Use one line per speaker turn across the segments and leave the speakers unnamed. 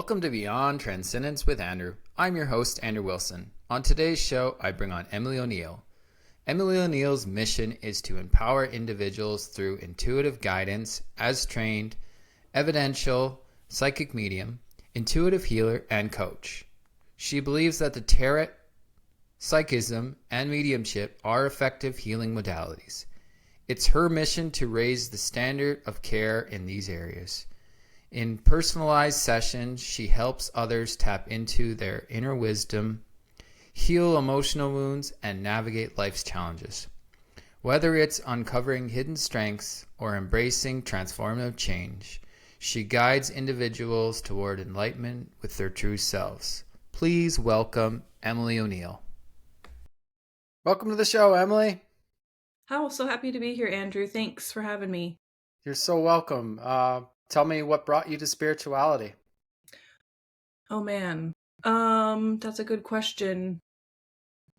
Welcome to Beyond Transcendence with Andrew. I'm your host, Andrew Wilson. On today's show, I bring on Emily O'Neill. Emily O'Neill's mission is to empower individuals through intuitive guidance as trained, evidential, psychic medium, intuitive healer, and coach. She believes that the tarot, psychism, and mediumship are effective healing modalities. It's her mission to raise the standard of care in these areas. In personalized sessions, she helps others tap into their inner wisdom, heal emotional wounds, and navigate life's challenges. Whether it's uncovering hidden strengths or embracing transformative change, she guides individuals toward enlightenment with their true selves. Please welcome Emily O'Neill. Welcome to the show, Emily.
Oh, so happy to be here, Andrew. Thanks for having me.
You're so welcome. Tell me what brought you to spirituality.
Oh man, that's a good question.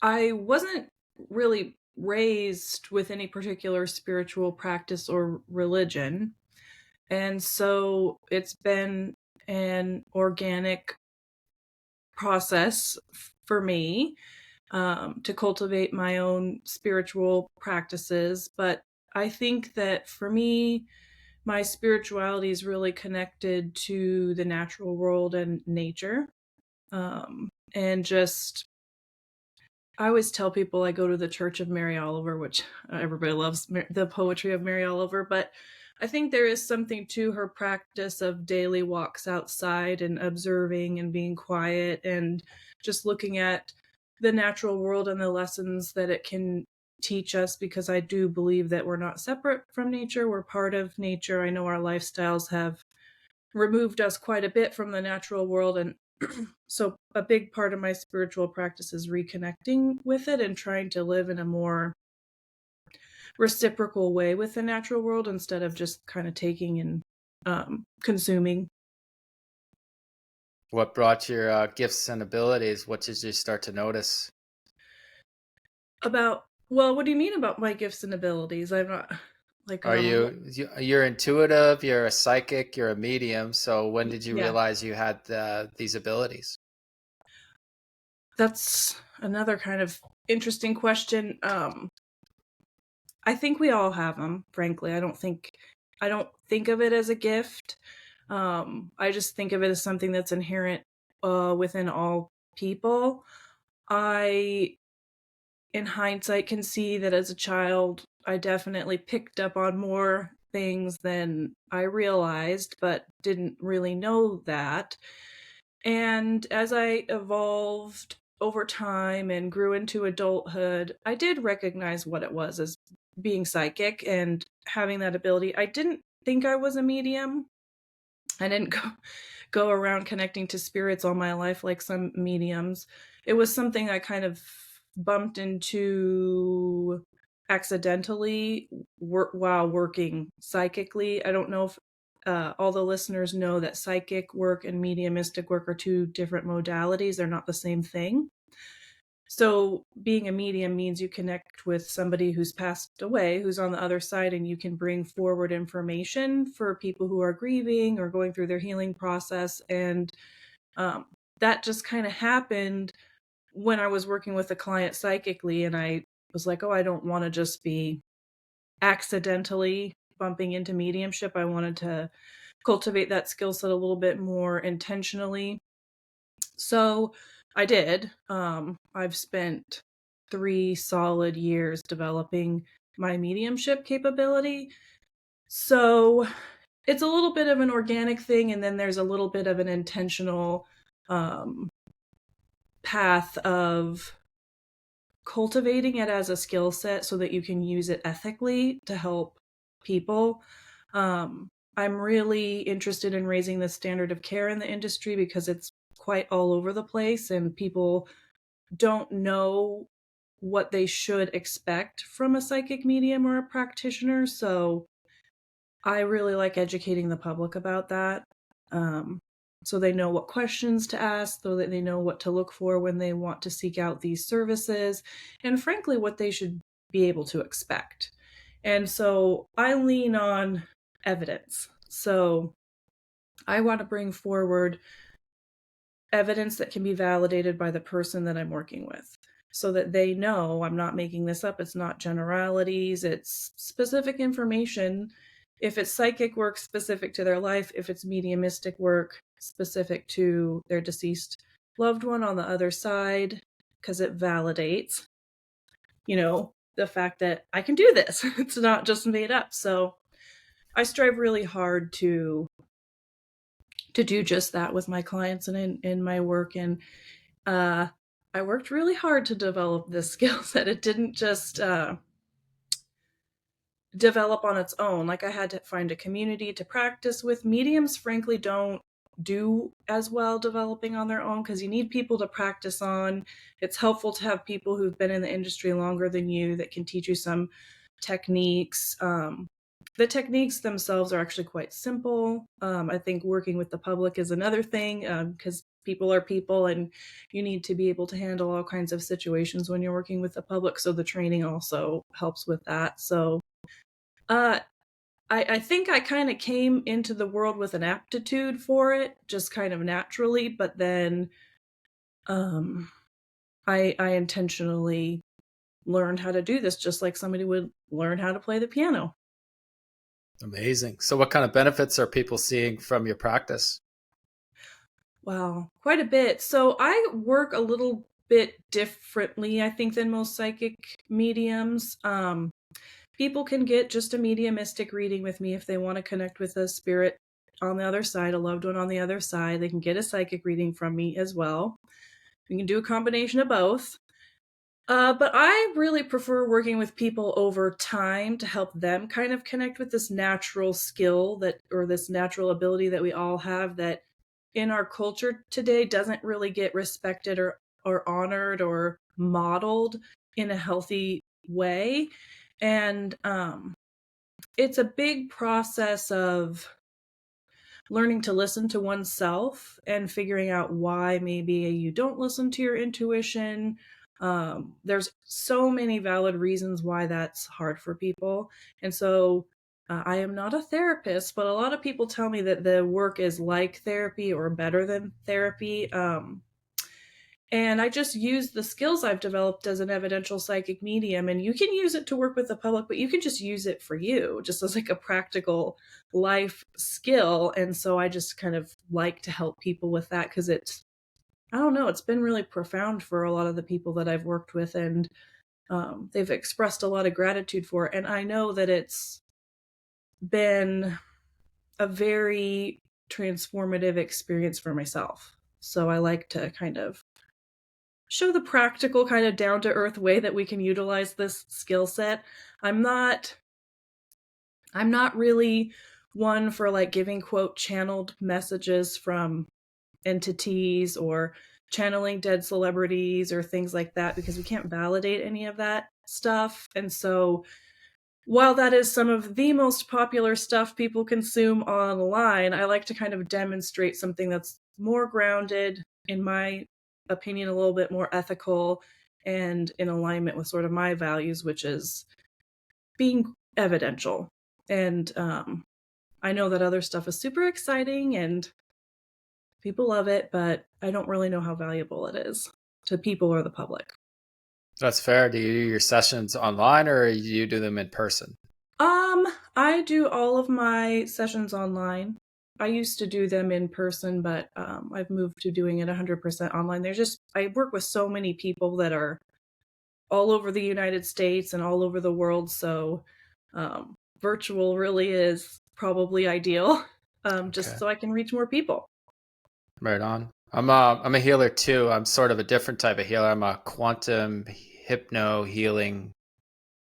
I wasn't really raised with any particular spiritual practice or religion, and so it's been an organic process for me to cultivate my own spiritual practices. But I think that for me, my spirituality is really connected to the natural world and nature. And just, I always tell people I go to the Church of Mary Oliver, which everybody loves the poetry of Mary Oliver, but I think there is something to her practice of daily walks outside and observing and being quiet and just looking at the natural world and the lessons that it can teach us, because I do believe that we're not separate from nature. We're part of nature. I know our lifestyles have removed us quite a bit from the natural world, and so a big part of my spiritual practice is reconnecting with it and trying to live in a more reciprocal way with the natural world instead of just kind of taking and consuming.
What brought your gifts and abilities? What did you start to notice?
Well, what do you mean about my gifts and abilities? I'm not like
Are you're intuitive, you're a psychic, you're a medium. So when did you
yeah.
realize you had these abilities?
That's another kind of interesting question. I think we all have them, frankly. I don't think of it as a gift. I just think of it as something that's inherent within all people. I, in hindsight, can see that as a child, I definitely picked up on more things than I realized, but didn't really know that. And as I evolved over time and grew into adulthood, I did recognize what it was as being psychic and having that ability. I didn't think I was a medium. I didn't go around connecting to spirits all my life like some mediums. It was something I kind of bumped into accidentally while working psychically. I don't know if all the listeners know that psychic work and mediumistic work are two different modalities. They're not the same thing. So being a medium means you connect with somebody who's passed away, who's on the other side, and you can bring forward information for people who are grieving or going through their healing process. And that just kind of happened when I was working with a client psychically, and I was like, oh, I don't want to just be accidentally bumping into mediumship. I wanted to cultivate that skill set a little bit more intentionally. So I did. I've spent 3 solid years developing my mediumship capability. So it's a little bit of an organic thing, and then there's a little bit of an intentional path of cultivating it as a skill set so that you can use it ethically to help people. I'm really interested in raising the standard of care in the industry because it's quite all over the place and people don't know what they should expect from a psychic medium or a practitioner. So I really like educating the public about that. So they know what questions to ask, so that they know what to look for when they want to seek out these services, and frankly, what they should be able to expect. And so I lean on evidence. So I want to bring forward evidence that can be validated by the person that I'm working with, so that they know I'm not making this up. It's not generalities, it's specific information. If it's psychic work specific to their life, if it's mediumistic work specific to their deceased loved one on the other side, because it validates, the fact that I can do this. It's not just made up. So I strive really hard to do just that with my clients and in my work. And I worked really hard to develop this skill set. It didn't just develop on its own. Like, I had to find a community to practice with. Mediums, frankly, don't do as well developing on their own because you need people to practice on. It's helpful to have people who've been in the industry longer than you that can teach you some techniques. The techniques themselves are actually quite simple. I think working with the public is another thing, because people are people and you need to be able to handle all kinds of situations when you're working with the public. So the training also helps with that. So uh, I think I kind of came into the world with an aptitude for it, just kind of naturally, but then um, I intentionally learned how to do this just like somebody would learn how to play the piano.
Amazing. So what kind of benefits are people seeing from your practice?
Wow, quite a bit. So I work a little bit differently, I think, than most psychic mediums. People can get just a mediumistic reading with me if they want to connect with a spirit on the other side, a loved one on the other side. They can get a psychic reading from me as well. We can do a combination of both. But I really prefer working with people over time to help them kind of connect with this natural skill or this natural ability that we all have that in our culture today doesn't really get respected or honored or modeled in a healthy way. And it's a big process of learning to listen to oneself and figuring out why maybe you don't listen to your intuition. There's so many valid reasons why that's hard for people. And so I am not a therapist, but a lot of people tell me that the work is like therapy or better than therapy. And I just use the skills I've developed as an evidential psychic medium. And you can use it to work with the public, but you can just use it for you, just as like a practical life skill. And so I just kind of like to help people with that because I don't know, it's been really profound for a lot of the people that I've worked with. And they've expressed a lot of gratitude for it. And I know that it's been a very transformative experience for myself. So I like to kind of show the practical kind of down to earth way that we can utilize this skill set. I'm not really one for like giving quote channeled messages from entities or channeling dead celebrities or things like that because we can't validate any of that stuff. And so while that is some of the most popular stuff people consume online, I like to kind of demonstrate something that's more grounded, in my opinion, a little bit more ethical and in alignment with sort of my values, which is being evidential. And I know that other stuff is super exciting and people love it, but I don't really know how valuable it is to people or the public.
That's fair. Do you do your sessions online or do you do them in person?
I do all of my sessions online. I used to do them in person, but I've moved to doing it 100% online. I work with so many people that are all over the United States and all over the world, so virtual really is probably ideal, just
Okay.
so I can reach more people.
Right on. I'm a healer too. I'm sort of a different type of healer. I'm a quantum hypno healing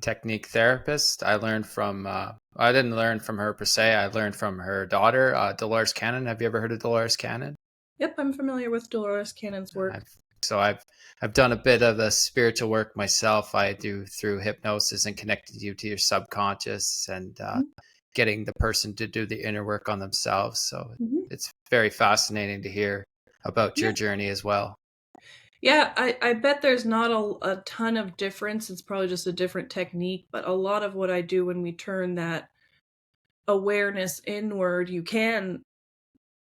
technique therapist. I didn't learn from her per se. I learned from her daughter, Dolores Cannon. Have you ever heard of Dolores Cannon?
Yep, I'm familiar with Dolores Cannon's work.
I've done a bit of the spiritual work myself. I do through hypnosis and connecting you to your subconscious and getting the person to do the inner work on themselves. So
Mm-hmm.
it's very fascinating to hear about your
Yeah.
journey as well.
Yeah, I bet there's not a ton of difference. It's probably just a different technique, but a lot of what I do when we turn that awareness inward, you can,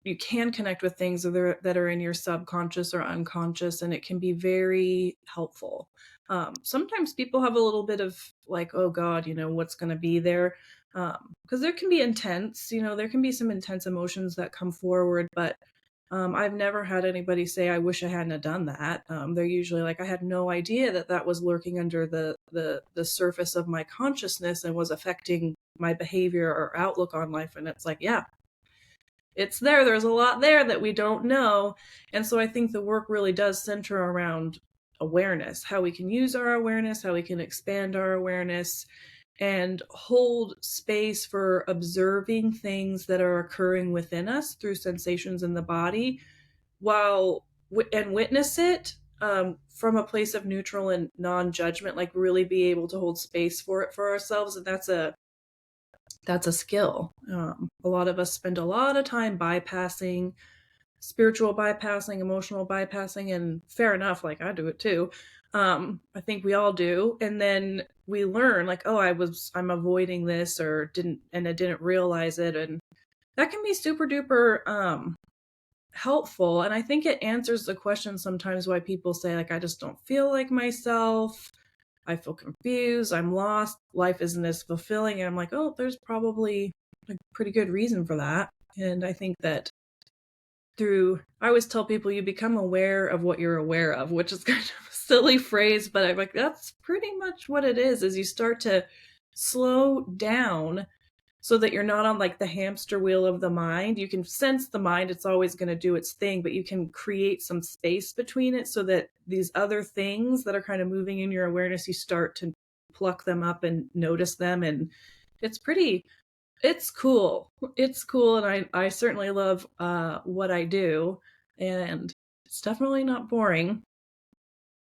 you can connect with things that are in your subconscious or unconscious, and it can be very helpful. Sometimes people have a little bit of like, oh God, what's going to be there? Because there can be intense, there can be some intense emotions that come forward, but I've never had anybody say, I wish I hadn't have done that. They're usually like, I had no idea that was lurking under the surface of my consciousness and was affecting my behavior or outlook on life. And it's like, yeah, it's there. There's a lot there that we don't know. And so I think the work really does center around awareness, how we can use our awareness, how we can expand our awareness, and hold space for observing things that are occurring within us through sensations in the body, and witness it from a place of neutral and non-judgment, like really be able to hold space for it for ourselves. And that's a skill. A lot of us spend a lot of time bypassing, spiritual bypassing, emotional bypassing, and fair enough, like I do it too. I think we all do. And then we learn like, oh, I'm avoiding this I didn't realize it. And that can be super duper helpful. And I think it answers the question sometimes why people say like, I just don't feel like myself. I feel confused. I'm lost. Life isn't as fulfilling. And I'm like, oh, there's probably a pretty good reason for that. And I think that I always tell people you become aware of what you're aware of, which is kind of a silly phrase, but I'm like, that's pretty much what it is you start to slow down so that you're not on like the hamster wheel of the mind. You can sense the mind, it's always going to do its thing, but you can create some space between it so that these other things that are kind of moving in your awareness, you start to pluck them up and notice them. And it's cool. It's cool. And I certainly love what I do. And it's definitely not boring.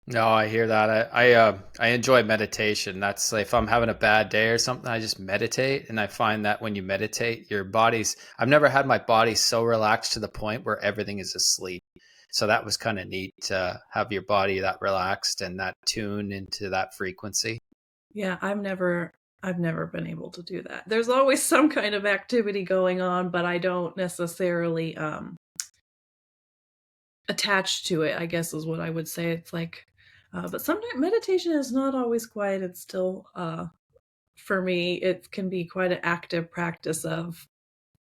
No, I hear that. I enjoy meditation. That's like, if I'm having a bad day or something, I just meditate, and I find that when you meditate, I've never had my body so relaxed to the point where everything is asleep. So that was kind of neat to have your body that relaxed and that tuned into that frequency.
Yeah, I've never been able to do that. There's always some kind of activity going on, but I don't necessarily attach to it, I guess is what I would say. It's like but sometimes meditation is not always quiet. It's still for me, it can be quite an active practice of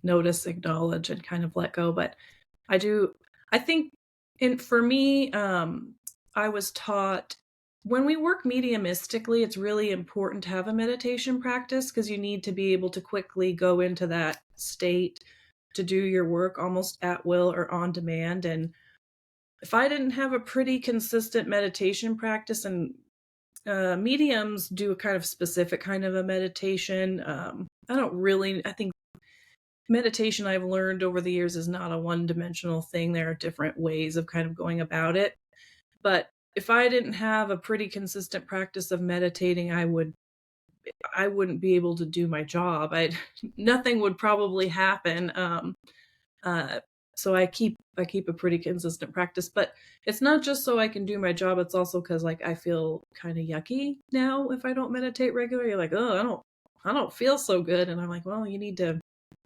notice, acknowledge, and kind of let go. But I think for me, I was taught when we work mediumistically, it's really important to have a meditation practice because you need to be able to quickly go into that state to do your work almost at will or on demand. And if I didn't have a pretty consistent meditation practice, and mediums do a kind of specific kind of a meditation, I think meditation I've learned over the years is not a one-dimensional thing. There are different ways of kind of going about it. But if I didn't have a pretty consistent practice of meditating, I wouldn't be able to do my job. Nothing would probably happen. So I keep a pretty consistent practice, but it's not just so I can do my job. It's also because like I feel kind of yucky now if I don't meditate regularly. You're like, oh, I don't feel so good, and I'm like, well, you need to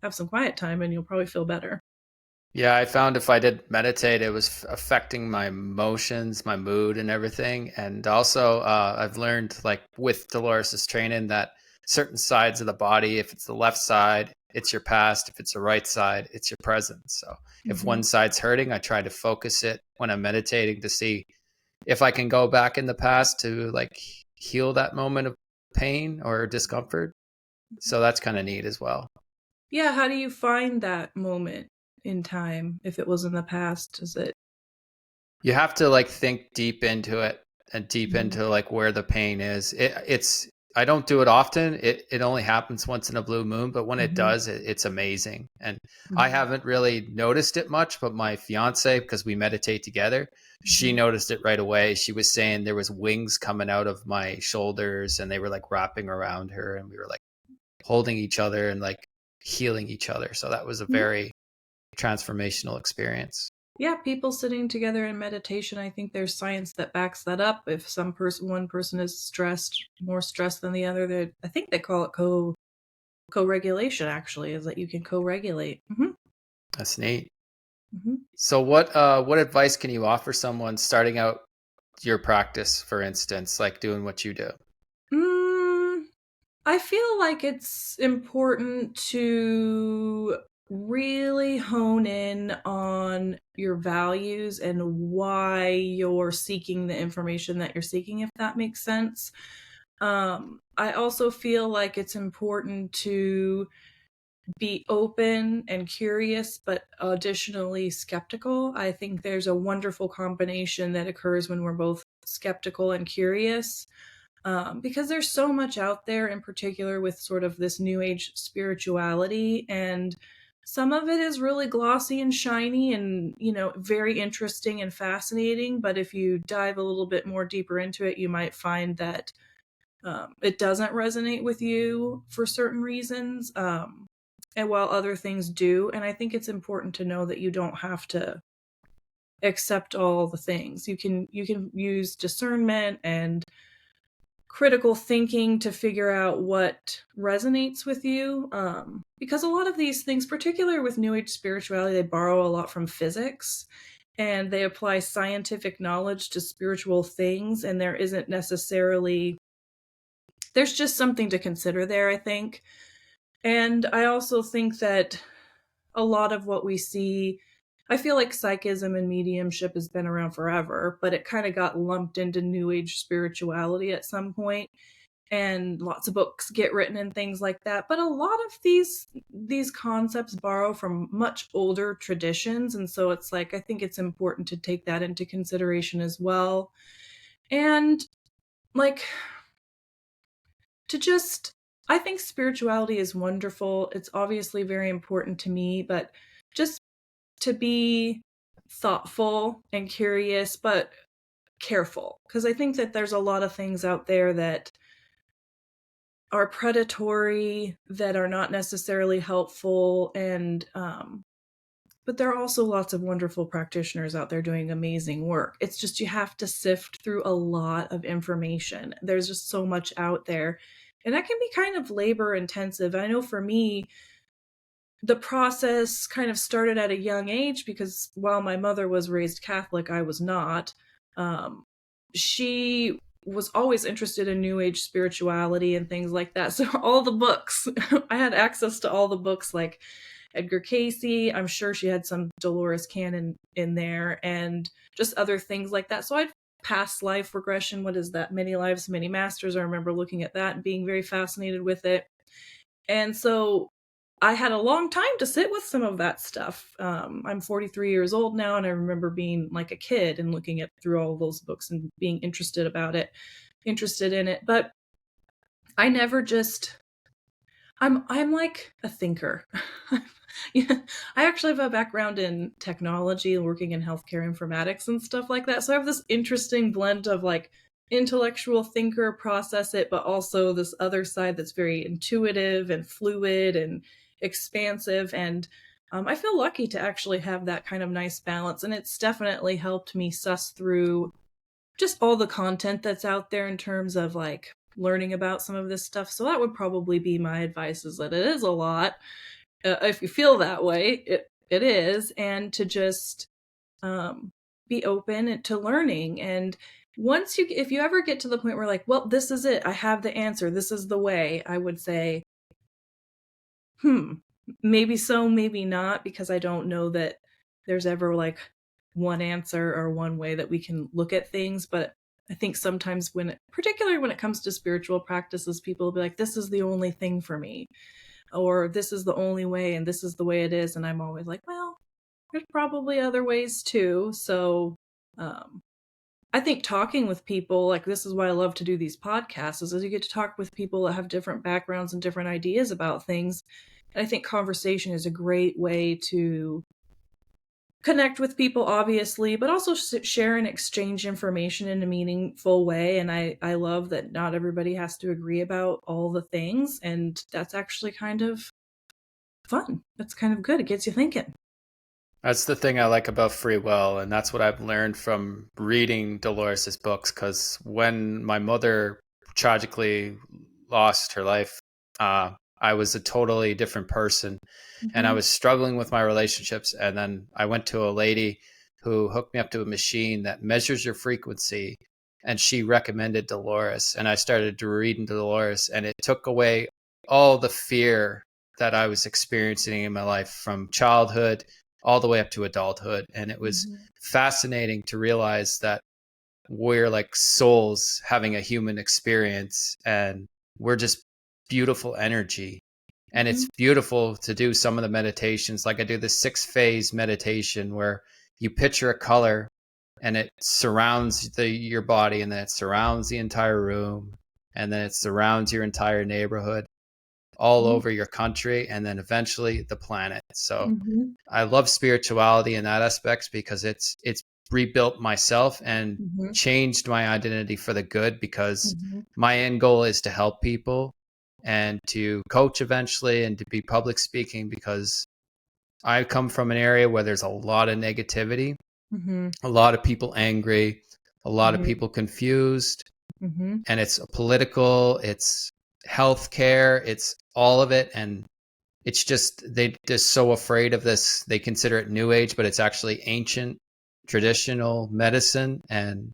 have some quiet time, and you'll probably feel better.
Yeah, I found if I did meditate, it was affecting my emotions, my mood, and everything. And also, I've learned, like with Dolores's training, that certain sides of the body, if it's the left side, it's your past. If it's the right side, it's your present. So if one side's hurting, I try to focus it when I'm meditating to see if I can go back in the past to like heal that moment of pain or discomfort. So that's kind of neat as well.
Yeah, how do you find that moment in time? If it was in the past, is it?
You have to like think deep into it and deep into like where the pain is. I don't do it often. It only happens once in a blue moon, but when it does, it's amazing. And I haven't really noticed it much, but my fiance, because we meditate together, she noticed it right away. She was saying there was wings coming out of my shoulders and they were like wrapping around her, and we were like holding each other and like healing each other. So that was a very transformational experience.
Yeah, people sitting together in meditation, I think there's science that backs that up. If one person is more stressed than the other, I think they call it co-regulation, actually, is that you can co-regulate.
That's neat.
Mhm.
So what advice can you offer someone starting out your practice, for instance, like doing what you do?
Mm, I feel like it's important to really hone in on your values and why you're seeking the information that you're seeking, if that makes sense. I also feel like it's important to be open and curious, but additionally skeptical. I think there's a wonderful combination that occurs when we're both skeptical and curious, because there's so much out there, in particular with sort of this new age spirituality. And some of it is really glossy and shiny and, very interesting and fascinating. But if you dive a little bit more deeper into it, you might find that it doesn't resonate with you for certain reasons. And while other things do. And I think it's important to know that you don't have to accept all the things. You can use discernment and critical thinking to figure out what resonates with you, because a lot of these things, particularly with new age spirituality, they borrow a lot from physics and they apply scientific knowledge to spiritual things, and there's just something to consider there, I think. And I also think that a lot of what we see, I feel like psychism and mediumship has been around forever, but it kind of got lumped into new age spirituality at some point, and lots of books get written and things like that. But a lot of these concepts borrow from much older traditions, and so it's like I think it's important to take that into consideration as well. And like to just I think spirituality is wonderful. It's obviously very important to me, but just to be thoughtful and curious, but careful. Because I think that there's a lot of things out there that are predatory, that are not necessarily helpful, and but there are also lots of wonderful practitioners out there doing amazing work. It's just you have to sift through a lot of information. There's just so much out there. And that can be kind of labor intensive. I know for me, the process kind of started at a young age because while my mother was raised Catholic, I was not. Um, she was always interested in New Age spirituality and things like that. So all the books, I had access to all the books, like Edgar Casey. I'm sure she had some Dolores Cannon in there, and just other things like that. So I'd past life regression. What is that? Many lives, many masters. I remember looking at that and being very fascinated with it. And so I had a long time to sit with some of that stuff. I'm 43 years old now, and I remember being like a kid and looking at through all those books and being interested in it. But I never just I'm like a thinker. Yeah, I actually have a background in technology, working in healthcare informatics and stuff like that. So I have this interesting blend of like intellectual thinker, process it, but also this other side that's very intuitive and fluid and expansive. And I feel lucky to actually have that kind of nice balance. And it's definitely helped me suss through just all the content that's out there in terms of like learning about some of this stuff. So that would probably be my advice, is that it is a lot. If you feel that way, it is, and to just um, be open to learning. And if you ever get to the point where like, well, this is it, I have the answer, this is the way, I would say, hmm, maybe so, maybe not, because I don't know that there's ever like one answer or one way that we can look at things. But I think sometimes particularly when it comes to spiritual practices, people will be like, this is the only thing for me, or this is the only way and this is the way it is. And I'm always like, well, there's probably other ways too. So um, I think talking with people, like this is why I love to do these podcasts, is you get to talk with people that have different backgrounds and different ideas about things. And I think conversation is a great way to connect with people, obviously, but also share and exchange information in a meaningful way. And I love that not everybody has to agree about all the things. And that's actually kind of fun. That's kind of good. It gets you thinking.
That's the thing I like about free will, and that's what I've learned from reading Dolores's books. Because when my mother tragically lost her life, I was a totally different person, and I
Mm-hmm.
was struggling with my relationships. And then I went to a lady who hooked me up to a machine that measures your frequency, and she recommended Dolores, and I started to read into Dolores, and it took away all the fear that I was experiencing in my life from childhood all the way up to adulthood. And it was
Mm-hmm.
fascinating to realize that we're like souls having a human experience, and we're just beautiful energy. And
Mm-hmm.
it's beautiful to do some of the meditations. Like I do this 6 phase meditation where you picture a color and it surrounds your body, and then it surrounds the entire room, and then it surrounds your entire neighborhood, all over your country, and then eventually the planet. So
Mm-hmm.
I love spirituality in that aspect because it's rebuilt myself and
Mm-hmm.
changed my identity for the good, because
Mm-hmm.
my end goal is to help people and to coach eventually and to be public speaking, because I come from an area where there's a lot of negativity,
Mm-hmm.
a lot of people angry, a lot of
Mm-hmm.
people confused,
Mm-hmm.
and it's political, it's healthcare, it's all of it. And it's just they're just so afraid of this. They consider it new age, but it's actually ancient traditional medicine. And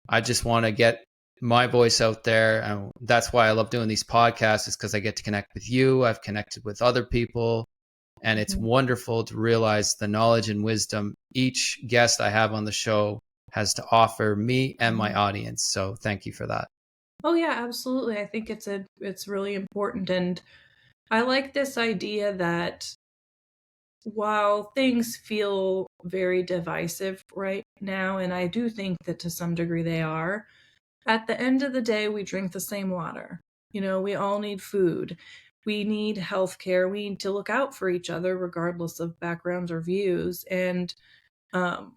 I just want to get my voice out there, and that's why I love doing these podcasts, is because I get to connect with you. I've connected with other people, and it's
Mm-hmm.
wonderful to realize the knowledge and wisdom each guest I have on the show has to offer me and my audience. So thank you for that.
Oh yeah, absolutely. I think it's really important, and I like this idea that while things feel very divisive right now, and I do think that to some degree they are, at the end of the day, we drink the same water. You know, we all need food. We need healthcare. We need to look out for each other, regardless of backgrounds or views, and um,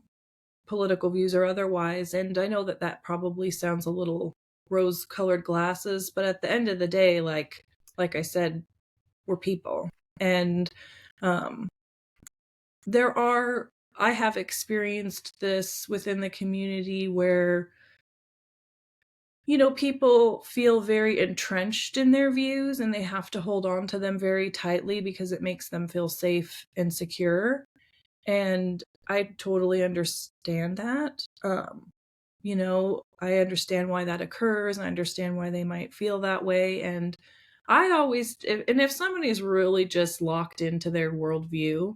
political views or otherwise. And I know that that probably sounds a little rose-colored glasses, but at the end of the day, like I said, we're people, and um, there are. I have experienced this within the community where people feel very entrenched in their views and they have to hold on to them very tightly because it makes them feel safe and secure. And I totally understand that. I understand why that occurs, and I understand why they might feel that way. And if somebody is really just locked into their worldview,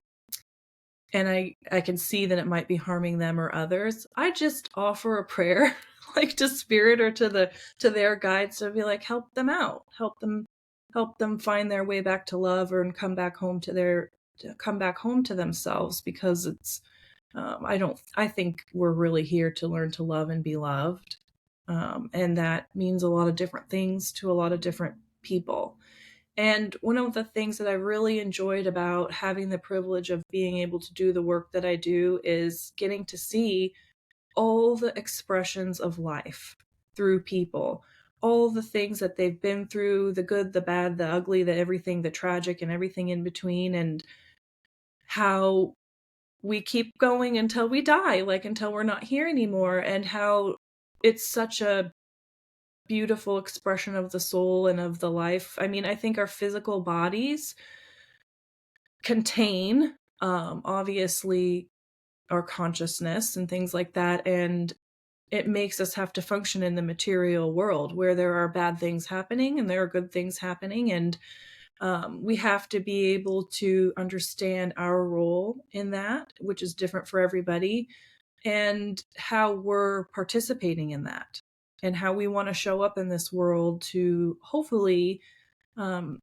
and I can see that it might be harming them or others, I just offer a prayer like to spirit or to their guides to be like, help them out, help them find their way back to love, or and come back home to themselves, because it's I think we're really here to learn to love and be loved. And that means a lot of different things to a lot of different people. And one of the things that I really enjoyed about having the privilege of being able to do the work that I do is getting to see all the expressions of life through people, all the things that they've been through, the good, the bad, the ugly, the everything, the tragic, and everything in between, and how we keep going until we die, like until we're not here anymore, and how it's such a beautiful expression of the soul and of the life. I mean, I think our physical bodies contain, obviously, our consciousness and things like that, and it makes us have to function in the material world where there are bad things happening and there are good things happening, and we have to be able to understand our role in that, which is different for everybody, and how we're participating in that, and how we want to show up in this world to hopefully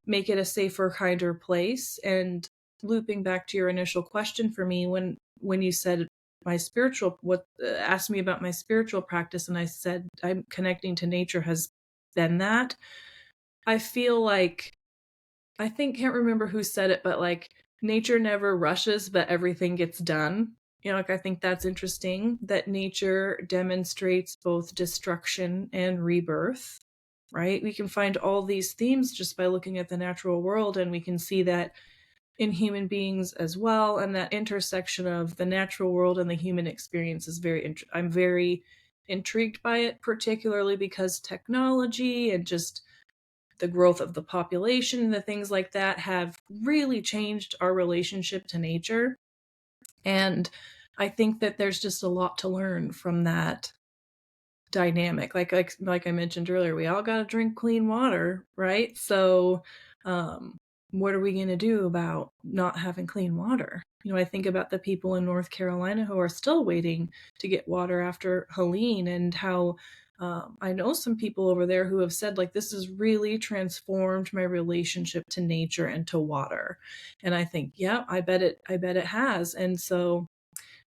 make it a safer, kinder place. And looping back to your initial question for me, when you said my spiritual, what asked me about my spiritual practice, and I said I'm connecting to nature has been that. I feel like can't remember who said it, but like nature never rushes, but everything gets done. Like I think that's interesting that nature demonstrates both destruction and rebirth, right? We can find all these themes just by looking at the natural world, and we can see that in human beings as well. And that intersection of the natural world and the human experience is I'm very intrigued by it, particularly because technology and just the growth of the population, the things like that have really changed our relationship to nature. And I think that there's just a lot to learn from that dynamic. Like I mentioned earlier, we all got to drink clean water, right? So what are we going to do about not having clean water? I think about the people in North Carolina who are still waiting to get water after Helene, and how I know some people over there who have said, like, this has really transformed my relationship to nature and to water. And I think, yeah, I bet it has. And so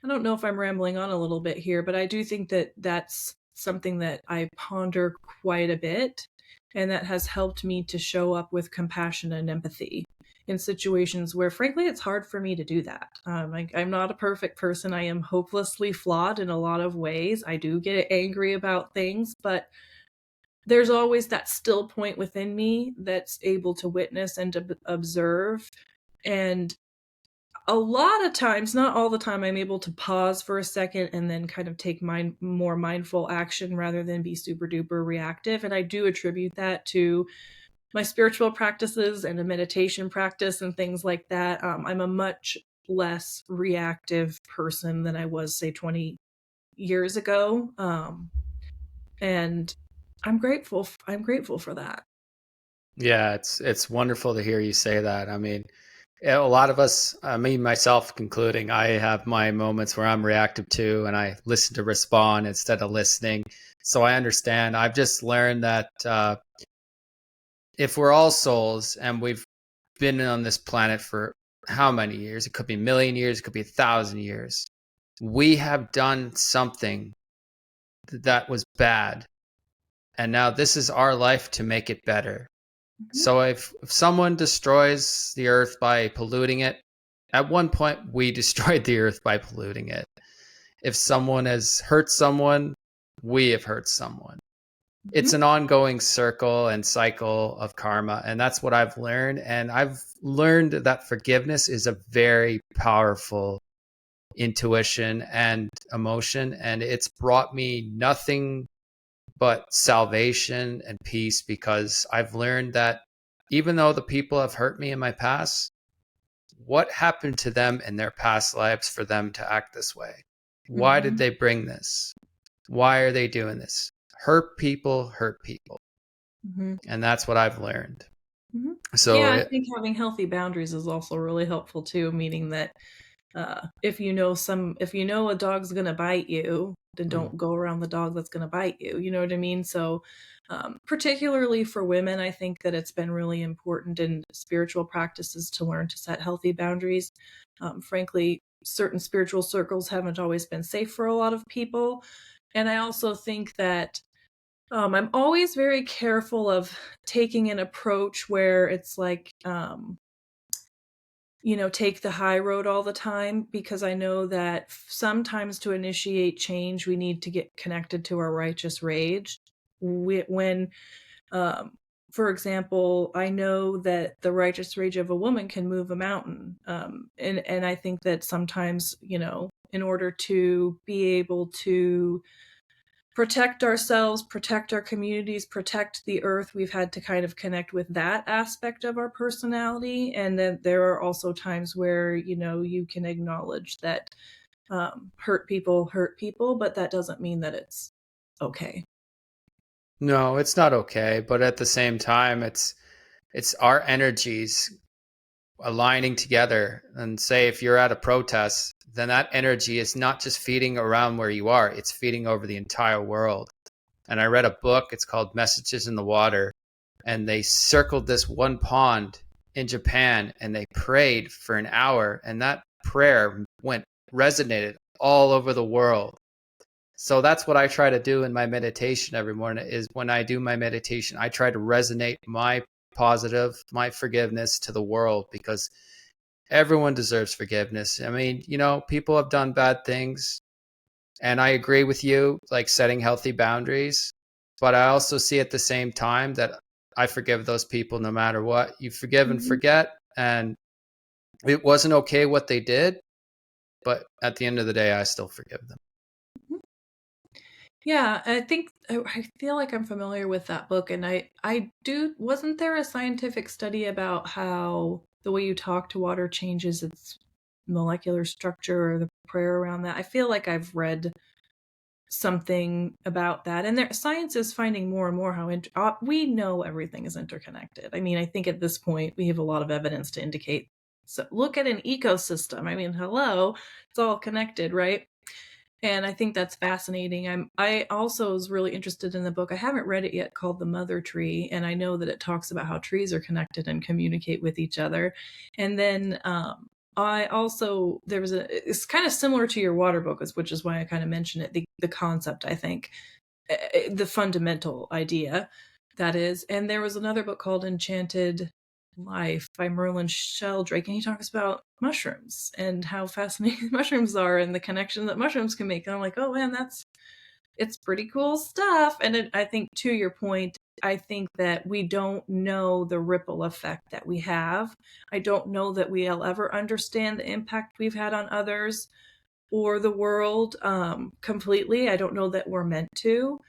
I don't know if I'm rambling on a little bit here, but I do think that that's something that I ponder quite a bit, and that has helped me to show up with compassion and empathy in situations where, frankly, it's hard for me to do that. I'm not a perfect person. I am hopelessly flawed in a lot of ways. I do get angry about things, but there's always that still point within me that's able to witness and to observe. And a lot of times, not all the time, I'm able to pause for a second and then kind of take more mindful action rather than be super duper reactive. And I do attribute that to my spiritual practices and a meditation practice and things like that. I'm a much less reactive person than I was, say, 20 years ago. And I'm grateful. I'm grateful for that.
Yeah, it's wonderful to hear you say that. I mean, a lot of us, me myself including, I have my moments where I'm reactive too, and I listen to respond instead of listening. So I understand. I've just learned that if we're all souls and we've been on this planet for how many years? It could be a million years, it could be 1,000 years. We have done something that was bad, and now this is our life to make it better. So if someone destroys the earth by polluting it, at one point we destroyed the earth by polluting it. If someone has hurt someone, we have hurt someone. It's an ongoing circle and cycle of karma, and that's what I've learned. And I've learned that forgiveness is a very powerful intuition and emotion, and it's brought me nothing but salvation and peace, because I've learned that even though the people have hurt me in my past, what happened to them in their past lives for them to act this way? Why did they bring this? Why are they doing this? Hurt people hurt people. And that's what I've learned. So
Yeah, I think having healthy boundaries is also really helpful too, meaning that if you know a dog's gonna bite you, then don't go around the dog that's gonna bite you. You know what I mean? So particularly for women, I think that it's been really important in spiritual practices to learn to set healthy boundaries. Frankly, certain spiritual circles haven't always been safe for a lot of people. And I also think that I'm always very careful of taking an approach where it's like, take the high road all the time, because I know that sometimes to initiate change, we need to get connected to our righteous rage. When, um, for example, I know that the righteous rage of a woman can move a mountain. And I think that sometimes, in order to be able to protect ourselves, protect our communities, protect the earth, we've had to kind of connect with that aspect of our personality. And then there are also times where, you can acknowledge that hurt people, but that doesn't mean that it's okay.
no, it's not okay, but at the same time, it's our energies aligning together. And say if you're at a protest, then that energy is not just feeding around where you are, it's feeding over the entire world. And I read a book, it's called Messages in the Water, and they circled this one pond in Japan and they prayed for an hour, and that prayer resonated all over the world. So that's what I try to do in my meditation every morning. Is when I do my meditation, I try to resonate my positive, my forgiveness to the world, because everyone deserves forgiveness. I mean, people have done bad things, and I agree with you, like setting healthy boundaries. But I also see at the same time that I forgive those people no matter what. You forgive and forget. And it wasn't okay what they did, but at the end of the day, I still forgive them.
Yeah, I think I feel like I'm familiar with that book, and I do. Wasn't there a scientific study about how the way you talk to water changes its molecular structure, or the prayer around that? I feel like I've read something about that, and science is finding more and more how we know everything is interconnected. I mean, I think at this point we have a lot of evidence to indicate. So look at an ecosystem. I mean, hello, it's all connected, right? And I think that's fascinating. I also was really interested in the book. I haven't read it yet, called The Mother Tree, and I know that it talks about how trees are connected and communicate with each other. And then I also it's kind of similar to your water book, which is why I kind of mentioned it. The concept, I think, the fundamental idea, that is. And there was another book called Enchanted Life by Merlin Sheldrake, and he talks about mushrooms and how fascinating mushrooms are and the connection that mushrooms can make. And I'm like, oh man, it's pretty cool stuff. And I think, to your point, I think that we don't know the ripple effect that we have. I don't know that we'll ever understand the impact we've had on others or the world completely. I don't know that we're meant to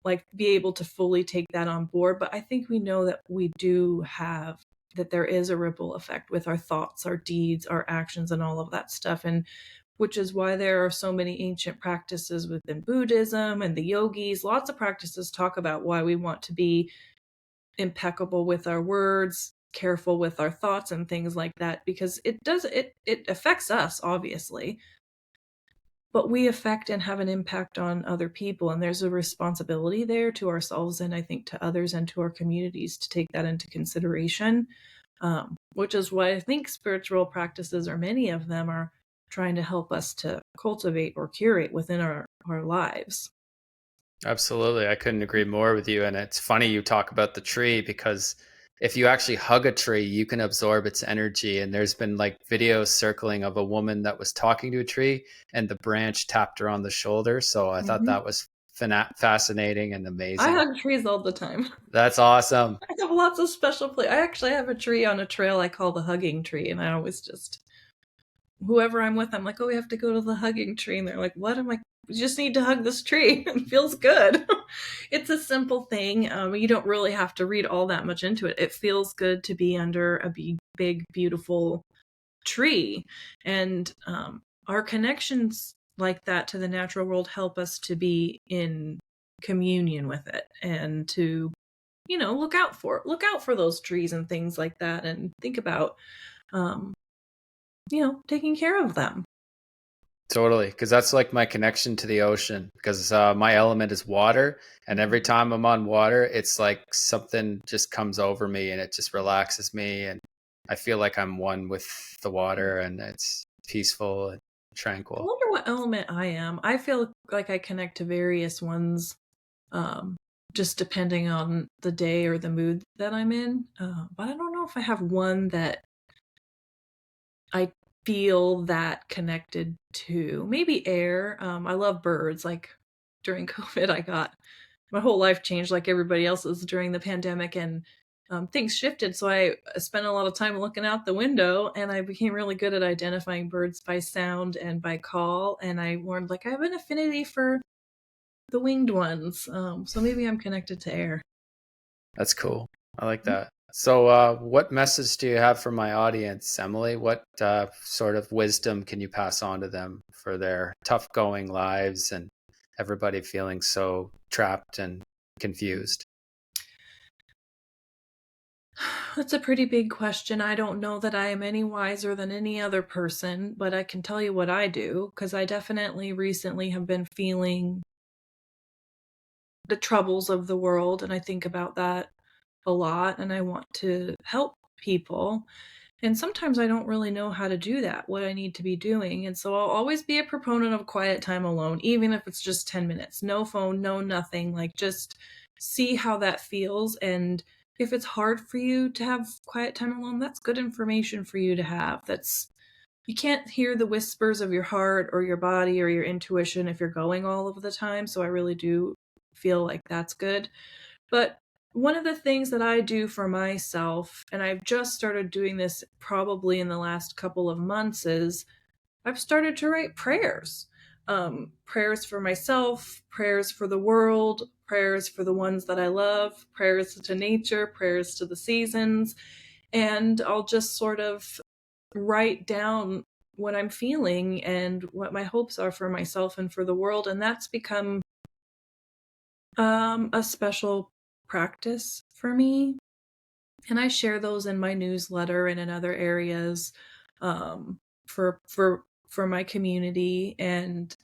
like be able to fully take that on board, but I think we know that we do have, that there is a ripple effect with our thoughts, our deeds, our actions, and all of that stuff. And which is why there are so many ancient practices within Buddhism, and the yogis. Lots of practices talk about why we want to be impeccable with our words, careful with our thoughts, and things like that, because it affects us, obviously, but we affect and have an impact on other people, and there's a responsibility there to ourselves, and I think to others and to our communities, to take that into consideration. Which is why I think spiritual practices, or many of them, are trying to help us to cultivate or curate within our lives.
Absolutely. I couldn't agree more with you. And it's funny you talk about the tree, because if you actually hug a tree, you can absorb its energy. And there's been like videos circling of a woman that was talking to a tree and the branch tapped her on the shoulder. So I thought
Mhm.
that was fascinating and
I
amazing.
hug trees all the time.
That's awesome.
I have lots of special I actually have a tree on a trail I call the hugging tree, and I always just, whoever I'm with, I'm like, oh, we have to go to the hugging tree, and they're like, what? I'm like, we just need to hug this tree. It feels good. It's a simple thing. You don't really have to read all that much into it. It feels good to be under a big, beautiful tree, and our connections like that to the natural world help us to be in communion with it, and to look out for those trees and things like that, and think about um, taking care of them.
Totally. Because that's like my connection to the ocean, because my element is water. And every time I'm on water, it's like something just comes over me and it just relaxes me. And I feel like I'm one with the water, and it's peaceful and
I
tranquil.
wonder what element I am. I feel like I connect to various ones, um, just depending on the day or the mood that I'm in. But I don't know if I have one that I feel that connected to. Maybe air. I love birds. Like during COVID, I got my whole life changed like everybody else's during the pandemic, and things shifted. So I spent a lot of time looking out the window, and I became really good at identifying birds by sound and by call. And I learned, like, I have an affinity for the winged ones. So maybe I'm connected to air.
That's cool. I like that. So, what message do you have for my audience, Emily? What sort of wisdom can you pass on to them for their tough going lives and everybody feeling so trapped and confused?
That's a pretty big question. I don't know that I am any wiser than any other person, but I can tell you what I do, because I definitely recently have been feeling the troubles of the world, and I think about that a lot, and I want to help people. And sometimes I don't really know how to do that, what I need to be doing. And so I'll always be a proponent of quiet time alone, even if it's just 10 minutes. No phone, no nothing. Like, just see how that feels. And if it's hard for you to have quiet time alone, that's good information for you to have. You can't hear the whispers of your heart or your body or your intuition if you're going all of the time. So I really do feel like that's good. But one of the things that I do for myself, and I've just started doing this probably in the last couple of months, is I've started to write prayers. Prayers for myself, prayers for the world, prayers for the ones that I love, prayers to nature, prayers to the seasons. And I'll just sort of write down what I'm feeling and what my hopes are for myself and for the world. And that's become a special practice for me. And I share those in my newsletter and in other areas for my community. And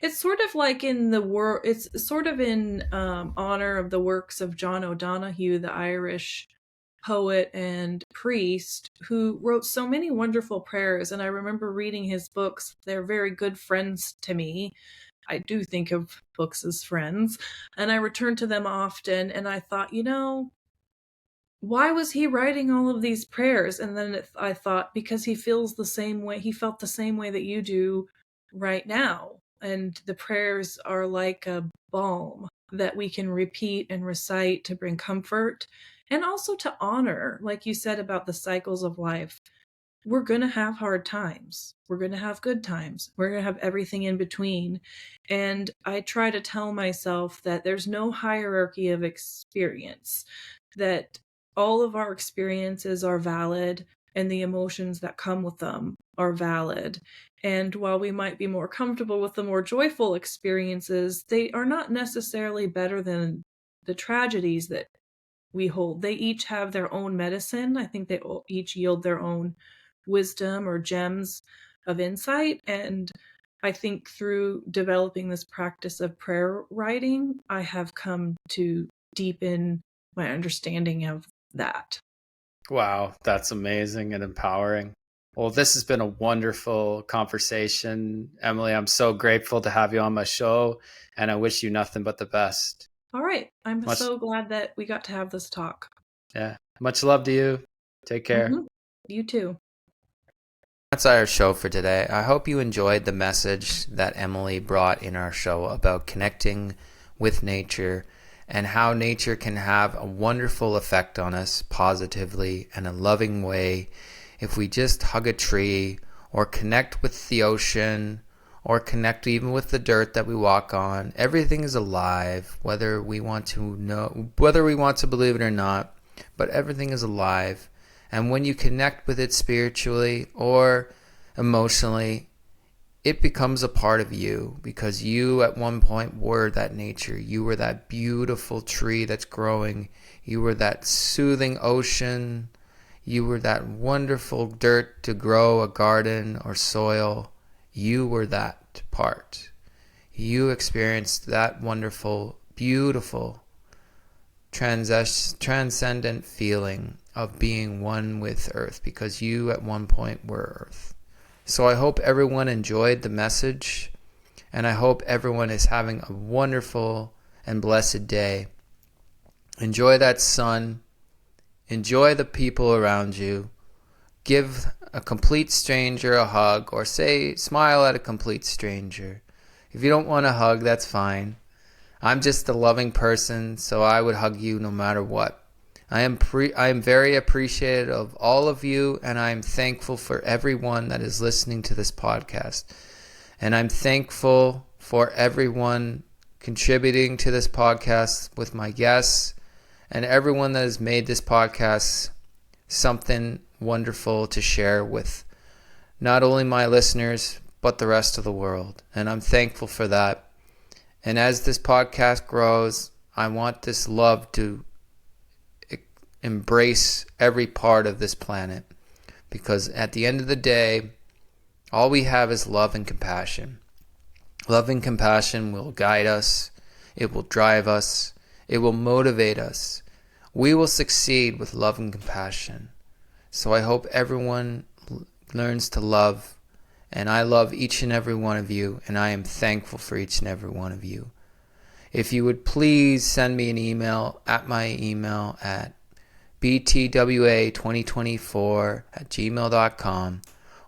it's sort of like in the world, it's sort of in honor of the works of John O'Donoghue, the Irish poet and priest who wrote so many wonderful prayers. And I remember reading his books. They're very good friends to me. I do think of books as friends, and I return to them often. And I thought, why was he writing all of these prayers? And then I thought, because he felt the same way that you do right now. And the prayers are like a balm that we can repeat and recite to bring comfort and also to honor, like you said about the cycles of life. We're going to have hard times. We're going to have good times. We're going to have everything in between. And I try to tell myself that there's no hierarchy of experience, that all of our experiences are valid and the emotions that come with them are valid. And while we might be more comfortable with the more joyful experiences, they are not necessarily better than the tragedies that we hold. They each have their own medicine. I think they each yield their own wisdom or gems of insight. And I think through developing this practice of prayer writing, I have come to deepen my understanding of that.
Wow, that's amazing and empowering. Well, this has been a wonderful conversation, Emily. I'm so grateful to have you on my show, and I wish you nothing but the best.
All right. I'm so glad that we got to have this talk.
Yeah. Much love to you. Take care.
Mm-hmm. You too.
That's our show for today. I hope you enjoyed the message that Emily brought in our show about connecting with nature and how nature can have a wonderful effect on us positively and a loving way if we just hug a tree or connect with the ocean or connect even with the dirt that we walk on. Everything is alive, whether we want to believe it or not, but everything is alive. And when you connect with it spiritually or emotionally, it becomes a part of you, because you at one point were that nature. You were that beautiful tree that's growing. You were that soothing ocean. You were that wonderful dirt to grow a garden or soil. You were that part. You experienced that wonderful, beautiful, transcendent feeling of being one with Earth, because you at one point were Earth. So I hope everyone enjoyed the message, and I hope everyone is having a wonderful and blessed day. Enjoy that sun. Enjoy the people around you. Give a complete stranger a hug, or smile at a complete stranger. If you don't want a hug, that's fine. I'm just a loving person, so I would hug you no matter what. I am very appreciative of all of you, and I am thankful for everyone that is listening to this podcast. And I'm thankful for everyone contributing to this podcast with my guests, and everyone that has made this podcast something wonderful to share with not only my listeners, but the rest of the world. And I'm thankful for that. And as this podcast grows, I want this love to embrace every part of this planet, because at the end of the day, all we have is love and compassion. Love and compassion will guide us. It will drive us. It will motivate us. We will succeed with love and compassion. So I hope everyone learns to love, and I love each and every one of you, and I am thankful for each and every one of you. If you would please send me an email at my email at btwa2024@gmail.com,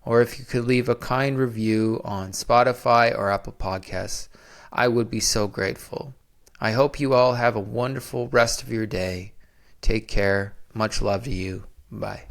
or if you could leave a kind review on Spotify or Apple Podcasts, I would be so grateful. I hope you all have a wonderful rest of your day. Take care. Much love to you. Bye.